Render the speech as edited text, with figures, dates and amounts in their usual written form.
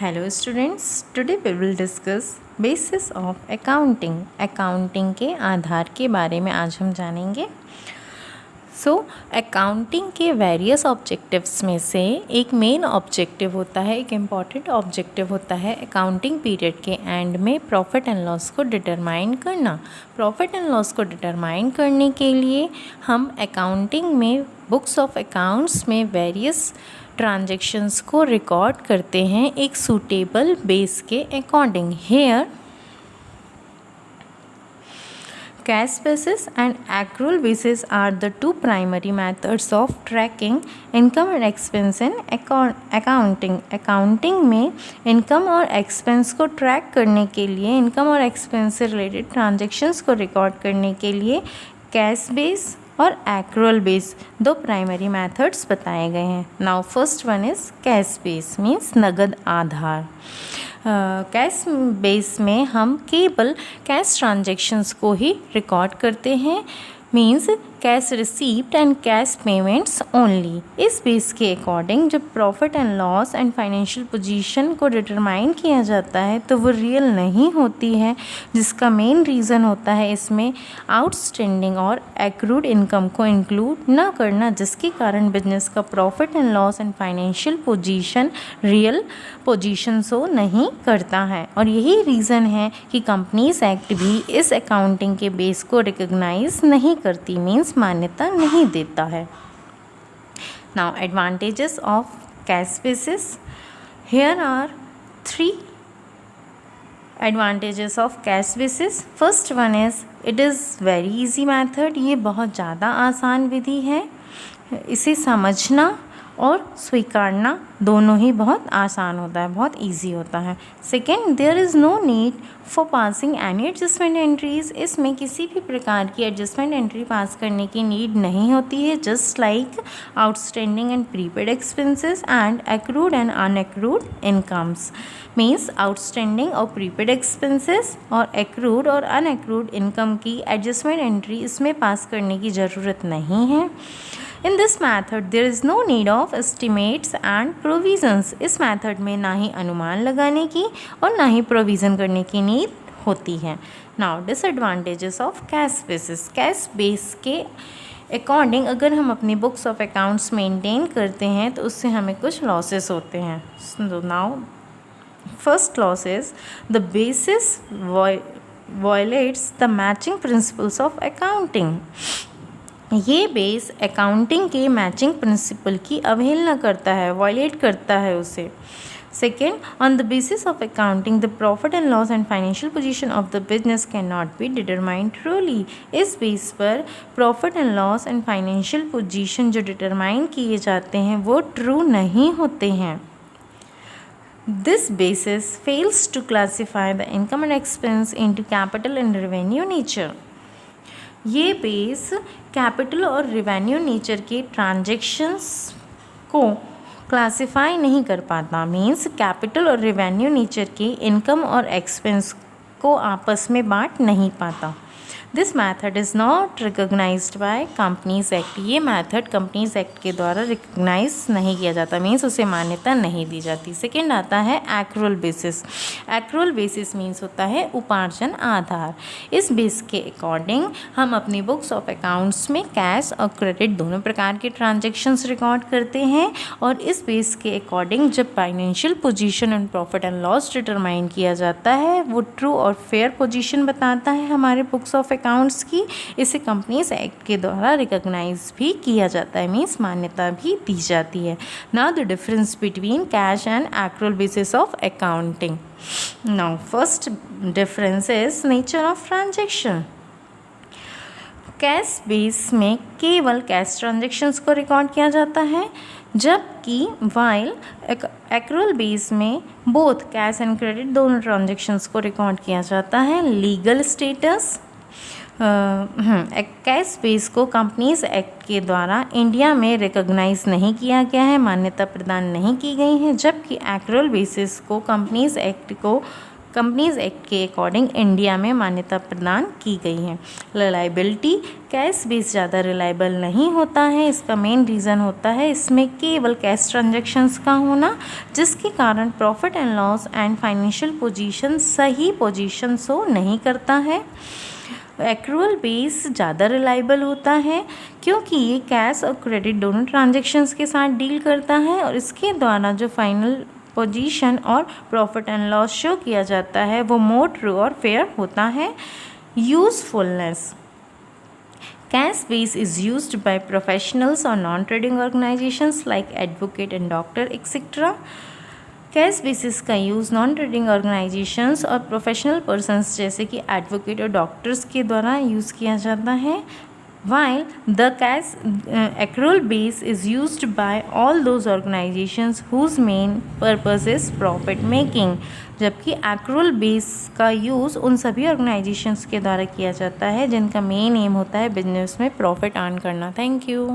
Hello students, today we will discuss basis of accounting. Accounting के आधार के बारे में आज हम जानेंगे। अकाउंटिंग के वेरियस ऑब्जेक्टिव्स में से एक मेन ऑब्जेक्टिव होता है, एक इम्पॉर्टेंट ऑब्जेक्टिव होता है अकाउंटिंग पीरियड के एंड में प्रॉफिट एंड लॉस को डिटरमाइन करना। प्रॉफिट एंड लॉस को डिटरमाइन करने के लिए हम अकाउंटिंग में बुक्स ऑफ अकाउंट्स में वेरियस ट्रांजैक्शंस को रिकॉर्ड करते हैं एक सूटेबल बेस के according. Here cash basis and accrual basis are the two primary methods of tracking income and expense in accounting। Accounting में इनकम और एक्सपेंस को ट्रैक करने के लिए, इनकम और एक्सपेंस से रिलेटेड ट्रांजैक्शंस को रिकॉर्ड करने के लिए कैश बेस और एक्रूअल बेस दो प्राइमरी मेथड्स बताए गए हैं। Now first one is cash base means नगद आधार। कैश बेस में हम केवल कैश ट्रांजैक्शंस को ही रिकॉर्ड करते हैं, means cash receipt and cash payments only. इस बेस के अकॉर्डिंग जब profit and loss and financial position को डिटरमाइन किया जाता है तो वो रियल नहीं होती है, जिसका मेन रीज़न होता है इसमें आउटस्टैंडिंग और एक्रूड इनकम को इंक्लूड ना करना, जिसके कारण बिजनेस का profit and loss and financial position real position show नहीं करता है। और यही रीज़न है कि कंपनीज एक्ट भी इस अकाउंटिंग के बेस को रिकॉग्नाइज नहीं करती, मीन्स मान्यता नहीं देता है। Now advantages of cash basis. Here are 3 advantages of cash basis. First one is it is very easy method. ये बहुत ज़्यादा आसान विधि है, इसे समझना और स्वीकारना दोनों ही बहुत आसान होता है, बहुत इजी होता है। Second, there is no need for passing any adjustment entries. इसमें किसी भी प्रकार की एडजस्टमेंट एंट्री पास करने की नीड नहीं होती है, just like outstanding and prepaid expenses and accrued and unaccrued incomes. Means outstanding और प्रीपेड एक्सपेंसेस और एक्रूड और अनएक्रूड इनकम की एडजस्टमेंट एंट्री इसमें पास करने की ज़रूरत नहीं है। In this method there is no need of estimates and provisions। इस मेथड में ना ही अनुमान लगाने की और ना ही प्रोविज़न करने की नीड होती है। Now disadvantages of cash basis. Cash base के अकॉर्डिंग अगर हम अपनी बुक्स ऑफ अकाउंट्स मेंटेन करते हैं तो उससे हमें कुछ लॉसेस होते हैं। Now first loss is the basis violates the matching principles of accounting। ये बेस अकाउंटिंग के मैचिंग प्रिंसिपल की अवहेलना करता है, वायलेट करता है उसे। Second, on the basis of accounting the profit and loss and financial position of the business can not be determined truly. इस बेस पर profit and loss and financial position जो डिटरमाइन किए जाते हैं वो ट्रू नहीं होते हैं। This basis fails to classify the income and expense into capital and revenue nature। ये बेस कैपिटल और रेवेन्यू नेचर के ट्रांजैक्शंस को क्लासिफाई नहीं कर पाता, मीन्स कैपिटल और रेवेन्यू नेचर के इनकम और एक्सपेंस को आपस में बांट नहीं पाता। This method is not recognised by companies act. ये मैथड कंपनीज एक्ट के द्वारा रिकॉग्नाइज नहीं किया जाता, मीन्स उसे मान्यता नहीं दी जाती। सेकेंड आता है accrual basis. Accrual basis means होता है उपार्जन आधार। इस बेस के अकॉर्डिंग हम अपनी बुक्स ऑफ अकाउंट्स में कैश और क्रेडिट दोनों प्रकार के ट्रांजेक्शन्स रिकॉर्ड करते हैं, और इस बेस के अकॉर्डिंग जब financial position and profit and loss determine किया जाता है वो ट्रू और फेयर पोजीशन बताता है हमारे बुक्स ऑफ अकाउंट्स की। इसे कंपनीज एक्ट के द्वारा रिकॉग्नाइज भी किया जाता है, मीन्स मान्यता भी दी जाती है। Now the difference between cash and accrual basis of accounting. Now first difference is nature of transaction. Cash base में केवल कैश ट्रांजैक्शंस को रिकॉर्ड किया जाता है, जबकि वाइल एक्रूअल बेस में बोथ कैश एंड क्रेडिट दोनों ट्रांजैक्शंस को रिकॉर्ड किया जाता है। Legal status. कैश बेस को कंपनीज एक्ट के द्वारा इंडिया में रिकॉग्नाइज नहीं किया गया है, मान्यता प्रदान नहीं की गई है, जबकि एक्रूअल बेसिस को कंपनीज एक्ट को कंपनीज एक्ट के अकॉर्डिंग इंडिया में मान्यता प्रदान की गई है। रिलायबिलिटी, कैश बेस ज़्यादा रिलायबल नहीं होता है। इसका मेन रीज़न होता है इसमें केवल कैश ट्रांजैक्शंस का होना, जिसके कारण profit and loss and financial position सही पोजीशन शो नहीं करता है। एक्रूअल बेस ज़्यादा रिलायबल होता है क्योंकि ये कैश और क्रेडिट दोनों ट्रांजैक्शंस के साथ डील करता है और इसके द्वारा जो फाइनल पोजीशन और प्रॉफिट एंड लॉस शो किया जाता है वो मोर ट्रू और फेयर होता है। Usefulness, cash base is used by professionals or non-trading organizations like advocate and doctor etc. Cash basis का यूज़ नॉन ट्रेडिंग ऑर्गेनाइजेशंस और प्रोफेशनल पर्सनस जैसे कि एडवोकेट और डॉक्टर्स के द्वारा यूज़ किया जाता है। while the cash accrual base is used by all those organizations whose main purpose is profit making, जबकि accrual base का यूज़ उन सभी ऑर्गेनाइजेशंस के द्वारा किया जाता है जिनका मेन एम होता है बिजनेस में प्रॉफिट अर्न करना। Thank you.